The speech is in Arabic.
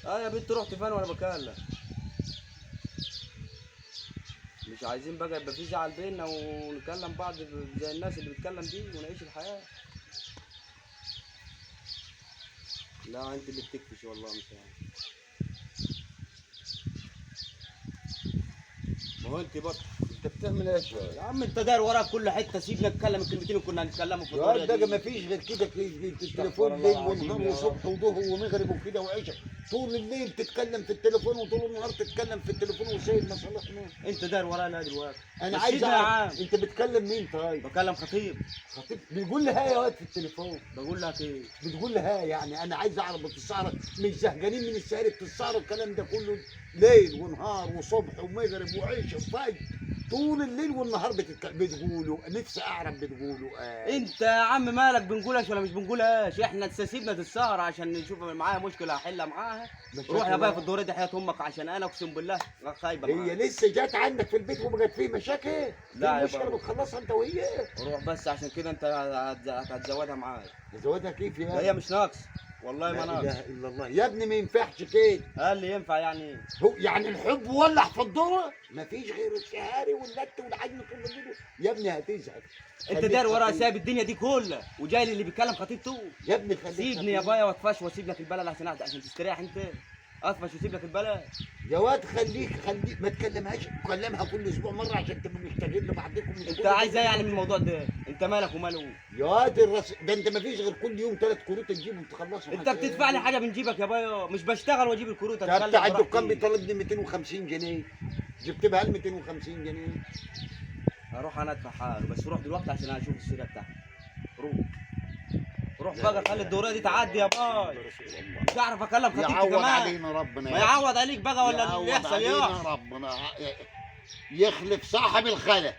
اه يا بنت رحت فين وانا بكلم؟ مش عايزين بقى يبقى في زعل بينا ونكلم بعض زي الناس اللي بتكلم دي ونعيش الحياة. لا انت اللي بتكفش والله مش عارف. ما هو انت برضه انت بتعمل ايه شويه؟ يا عم انت داير وراك كل حته، سيبنا نتكلم الكلمتين اللي كنا هنتكلموا في يا الدورية ده دي. ما فيش غير كده التليفون الله ليل العظيم ونهار يا وصبح وظهر ومغرب وكده وعشاء. طول الليل تتكلم في التليفون وطول النهار تتكلم في التليفون وسايب مصالحنا. انت داير ورايا لا دلوقتي. انا بس عايز سيبنا يا اعرف عم. انت بتكلم مين طيب؟ بكلم خطيب. خطيب بيقول لها يا واد في التليفون. بقول لك ايه؟ بتقول لها يعني انا عايز اعرف بتسهر مش زهقانين من السهر بتسهروا الكلام ده كله ليل ونهار وصبح ومغرب وعشاء وفجر طول الليل والنهار بتقولوا نفسي اعرف بتقولوا انت يا عم مالك بنقولهاش ولا مش بنقولهاش؟ احنا سيبنا السهره عشان نشوف معايا مشكله هحلها معاها. روح يا بابا في الدورة دي حياة امك عشان انا اقسم بالله خايبه هي معاك. لسه جات عندك في البيت وبقت فيه مشاكل؟ لا يا المشكله بابا. بتخلصها انت وهي. روح بس عشان كده انت هتزودها معايا. زودها كيف يا هي مش ناقص والله ما لا ناقص. اله الا الله يا ابني ما ينفعش كده. قال لي ينفع يعني ايه؟ هو يعني الحب ولع في الدورة مفيش غير الشهاري واللت والعجن طول الليل. يا ابني هتزهق. انت خليك داير ورا خطيب. سايب الدنيا دي كلها وجاي لي اللي بيتكلم خطيبته. يا ابني خليك سيبني يا خطيب. بايا واتفش واسيب لك البلد عشان تستريح انت. اطفش واسيب لك البلد. يا واد خليك ما تكلمهاش كلمها كل اسبوع مره عشان تبقوا مشتاقين لبعضكم. انت عايز ايه يعني من الموضوع ده؟ انت مالك وماله؟ يا واد ده انت ما فيش غير كل يوم 3 كروت تجيبهم تخلصهم. انت بتدفع لي حاجه بنجيبك يا بايا، مش بشتغل واجيب الكروت. ده بتاع الدكان براحتي. بيطالبني 250 جنيه جبت بها 250 جنيه. هروح انا ادفع حاله، بس روح دلوقتي عشان اشوف السيره بتاعتك. روح. روح لا بقى خلي الدوريه دي تعدي يا باي. رسول الله. مش هعرف اكلم خطيبتي يعوض كمان. علينا ربنا. ما يعوض عليك بقى ولا اللي يعوض يحصل علينا يحصل. ربنا يخلف صاحب الخلق.